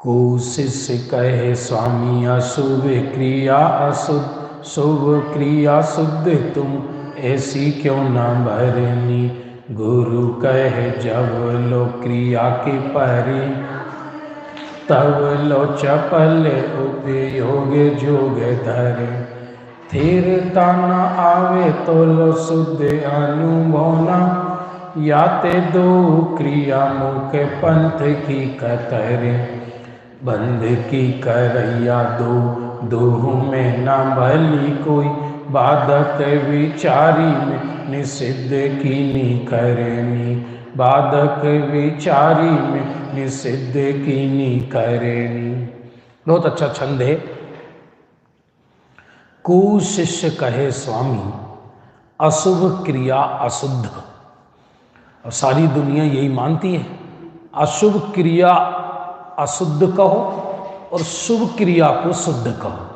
कोशिश कहे स्वामी अशुभ क्रिया अशुद्ध, शुभ क्रिया शुद्ध तुम ऐसी क्यों न भरनी। गुरु कहे जब लो क्रिया के परे, तब लो चपल उपयोग जोग धरे। स्थिरता न आवे तो लो शुद्ध अनुभवना, याते दो क्रिया मुख पंथ की कतरे। बंध की करैया दो दोह में न भली कोई, बाधक विचारी में निषिद्ध कीनी करनी। बाधक विचारी में निषिद्ध कीनी करनी। बहुत अच्छा छंद है। को शिष्य कहे स्वामी अशुभ क्रिया अशुद्ध, और सारी दुनिया यही मानती है। अशुभ क्रिया अशुद्ध कहो और शुभ क्रिया को शुद्ध कहो।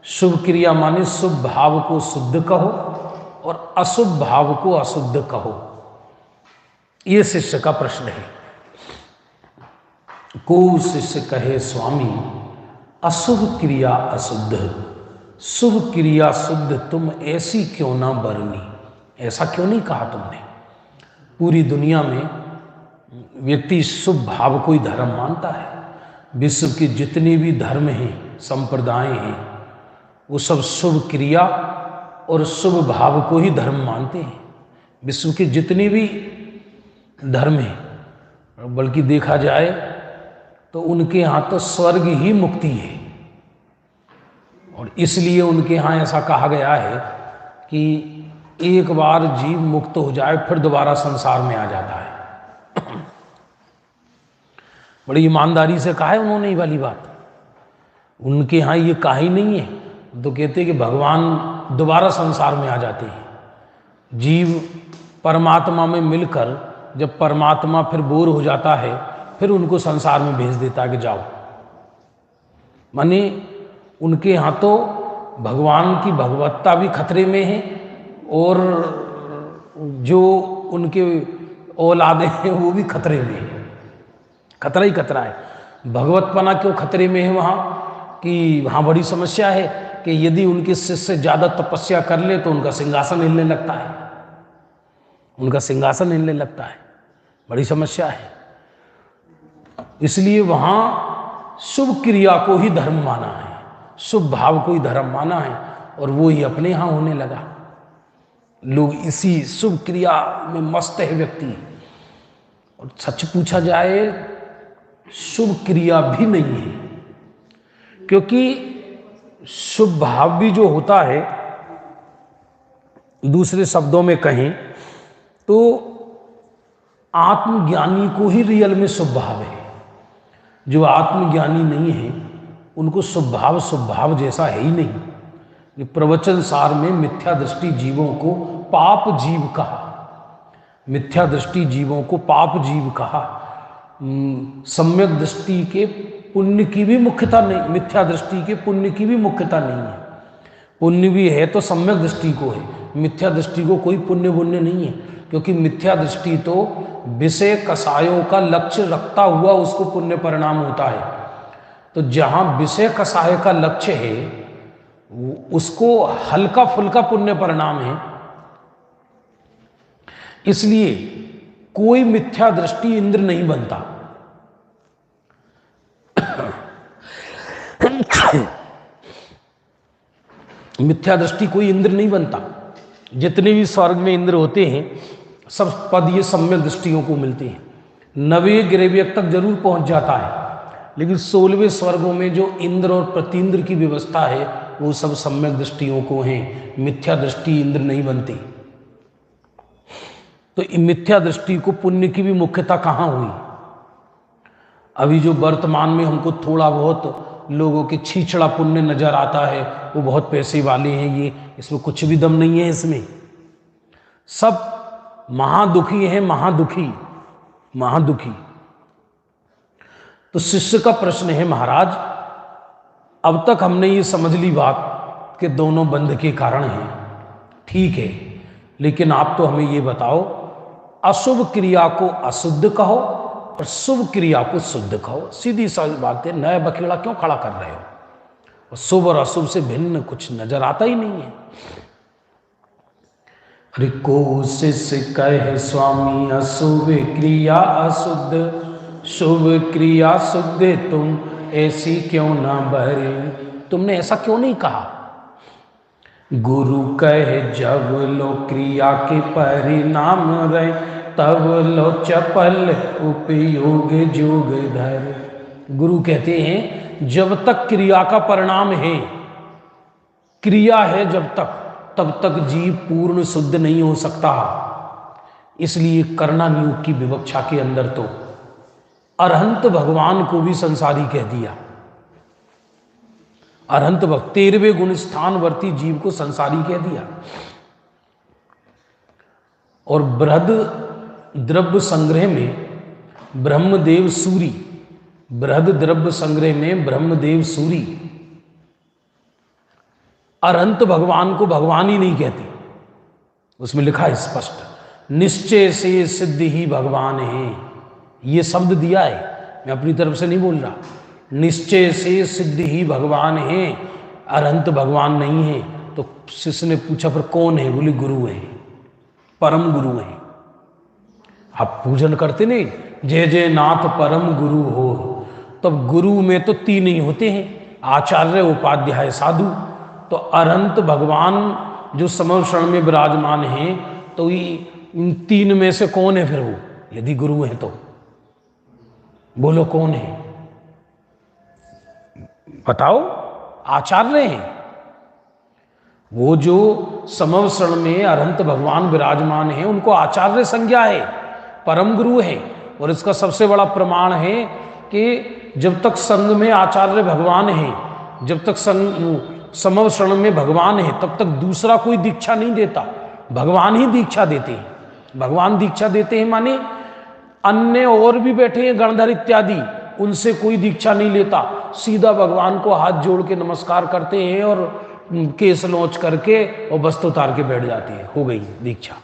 शुभ क्रिया माने शुभ भाव को शुद्ध कहो और अशुभ भाव को अशुद्ध कहो। यह शिष्य का प्रश्न है। को शिष्य कहे स्वामी अशुभ क्रिया अशुद्ध, शुभ क्रिया शुद्ध तुम ऐसी क्यों ना बरनी। ऐसा क्यों नहीं कहा तुमने। पूरी दुनिया में व्यक्ति शुभ भाव को ही धर्म मानता है। विश्व के जितने भी धर्म हैं, संप्रदाय हैं, वो सब शुभ क्रिया और शुभ भाव को ही धर्म मानते हैं। विश्व के जितने भी धर्म हैं, बल्कि देखा जाए तो उनके यहाँ तो स्वर्ग ही मुक्ति है। और इसलिए उनके यहाँ ऐसा कहा गया है कि एक बार जीव मुक्त हो जाए फिर दोबारा संसार में आ जाता है। बड़ी ईमानदारी से कहा है उन्होंने ये वाली बात। उनके यहाँ ये कहा ही नहीं है तो कहते हैं कि भगवान दोबारा संसार में आ जाते हैं। जीव परमात्मा में मिलकर जब परमात्मा फिर बोर हो जाता है फिर उनको संसार में भेज देता है कि जाओ। माने उनके यहाँ तो भगवान की भगवत्ता भी खतरे में है और जो उनके औलादे हैं वो भी खतरे में है। खतरा ही खतरा है। भगवतपना क्यों खतरे में है वहाँ कि वहाँ बड़ी समस्या है कि यदि उनके शिष्य ज़्यादा तपस्या कर ले तो उनका सिंहासन हिलने लगता है। उनका सिंहासन हिलने लगता है, बड़ी समस्या है। इसलिए वहाँ शुभ क्रिया को ही धर्म माना है, शुभ भाव को ही धर्म माना है और वो ही अपने यहाँ होने लगा। लोग इसी शुभ क्रिया में मस्त है व्यक्ति। और सच पूछा जाए शुभ क्रिया भी नहीं है, क्योंकि शुभ भाव भी जो होता है, दूसरे शब्दों में कहें तो आत्मज्ञानी को ही रियल में शुभ भाव है। जो आत्मज्ञानी नहीं है उनको शुभ भाव जैसा है ही नहीं। प्रवचन सार में मिथ्या दृष्टि जीवों को पाप जीव कहा। मिथ्या दृष्टि जीवों को पाप जीव कहा। सम्यक दृष्टि के पुण्य की भी मुख्यता नहीं, मिथ्या दृष्टि के पुण्य की भी मुख्यता नहीं है। पुण्य भी है तो सम्यक दृष्टि को है, मिथ्या दृष्टि को कोई पुण्य पुण्य नहीं है। क्योंकि मिथ्या दृष्टि तो विषय कसायों का लक्ष्य रखता हुआ उसको पुण्य परिणाम होता है। तो जहां विषय कसाय का लक्ष्य है उसको हल्का फुल्का पुण्य परिणाम है। इसलिए कोई मिथ्या दृष्टि इंद्र नहीं बनता। मिथ्या दृष्टि कोई इंद्र नहीं बनता। जितने भी स्वर्ग में इंद्र होते हैं सब पद ये सम्यक दृष्टियों को मिलते हैं। 9वें ग्रह तक जरूर पहुंच जाता है, लेकिन 16वें स्वर्गों में जो इंद्र और प्रतींद्र की व्यवस्था है वो सब सम्यक दृष्टियों को हैं। मिथ्या दृष्टि इंद्र नहीं बनती। तो मिथ्या दृष्टि को पुण्य की भी मुख्यता कहाँ हुई। अभी जो वर्तमान में हमको थोड़ा बहुत लोगों के छीछड़ा पुण्य नजर आता है वो बहुत पैसे वाले हैं, ये इसमें कुछ भी दम नहीं है। इसमें सब महादुखी हैं, महादुखी। तो शिष्य का प्रश्न है, महाराज अब तक हमने ये समझ ली बात कि दोनों बंध के कारण हैं, ठीक है, लेकिन आप तो हमें ये बताओ अशुभ क्रिया को अशुद्ध कहो और शुभ क्रिया को शुद्ध कहो। सीधी सी बात है, नया बखेड़ा क्यों खड़ा कर रहे हो? और शुभ और अशुभ से भिन्न कुछ नजर आता ही नहीं है। अरे कोशिश कहे स्वामी अशुभ क्रिया अशुद्ध, शुभ क्रिया शुद्ध तुम ऐसी क्यों ना भरे। तुमने ऐसा क्यों नहीं कहा? गुरु कहे जब लो क्रिया के परिणाम रहे, तब लो चपल उपयोग जोग धर। गुरु कहते हैं जब तक क्रिया का परिणाम है, क्रिया है जब तक, तब तक जीव पूर्ण शुद्ध नहीं हो सकता। इसलिए करना नियोग की विवक्षा के अंदर तो अरहंत भगवान को भी संसारी कह दिया। अरहंत भक्त 13वें गुण स्थानवर्ती जीव को संसारी कह दिया। और बृहद द्रव्य संग्रह में ब्रह्मदेव सूरी, बृहद द्रव्य संग्रह में ब्रह्मदेव सूरी अरहंत भगवान को भगवान ही नहीं कहते। उसमें लिखा है स्पष्ट, निश्चय से सिद्ध ही भगवान है। ये शब्द दिया है, मैं अपनी तरफ से नहीं बोल रहा। निश्चय से सिद्ध ही भगवान है, अरहंत भगवान नहीं है। तो शिष्य ने पूछा फिर कौन है? बोले गुरु है, परम गुरु है। आप पूजन करते नहीं, जय जय नाथ परम गुरु हो। तब गुरु में तो 3 ही होते हैं, आचार्य उपाध्याय साधु। तो अरहंत भगवान जो समवक्षण में विराजमान हैं, तो इन 3 में से कौन है फिर वो? यदि गुरु है तो बोलो कौन है? बताओ। आचार्य हैं वो, जो समवक्षण में अरहंत भगवान विराजमान हैं, उनको आचार्य संज्ञा है, परम गुरु है। और इसका सबसे बड़ा प्रमाण है कि जब तक संघ में आचार्य भगवान है, जब तक समवक्षण में भगवान है, तब तक दूसरा कोई दीक्षा नहीं देता, भगवान ही दीक्षा देते हैं। भगवान दीक्षा देते हैं माने अन्य और भी बैठे हैं गणधर इत्यादि, उनसे कोई दीक्षा नहीं लेता, सीधा भगवान को हाथ जोड़ के नमस्कार करते हैं और केस लौच करके और वस्त्र उतार के बैठ जाती है, हो गई दीक्षा।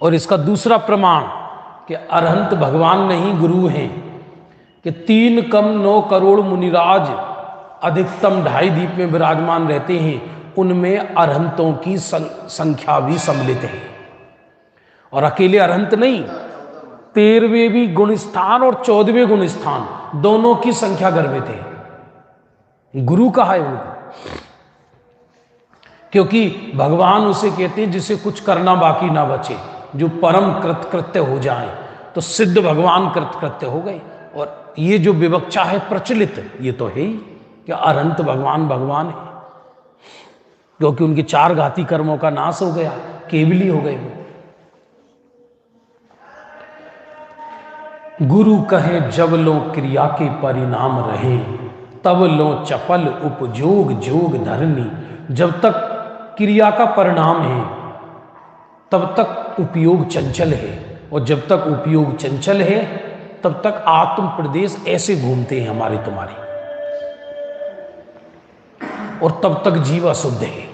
और इसका दूसरा प्रमाण कि अरहंत भगवान नहीं गुरु हैं कि 3 कम 9 करोड़ मुनिराज अधिकतम 2.5 दीप में विराजमान रहते हैं, उनमें अरहंतों की संख्या भी सम्मिलित है। और अकेले अरहंत नहीं, 13वें भी गुण स्थान और 14वें गुण स्थान दोनों की संख्या गर्भित है। गुरु कहा है उनको, क्योंकि भगवान उसे कहते हैं जिसे कुछ करना बाकी ना बचे, जो परम कृतकृत्य हो जाए। तो सिद्ध भगवान कृतकृत्य हो गए। और ये जो विवक्षा है प्रचलित, ये तो है ही कि अरहंत भगवान भगवान है, क्योंकि उनके 4 घाती कर्मों का नाश हो गया, केवली हो गए वो। गुरु कहे जब लो क्रिया के परिणाम रहे, तब लो चपल उपयोग जोग धरनी। जब तक क्रिया का परिणाम है, तब तक उपयोग चंचल है, और जब तक उपयोग चंचल है, तब तक आत्म प्रदेश ऐसे घूमते हैं हमारे तुम्हारे, और तब तक जीव अशुद्ध है।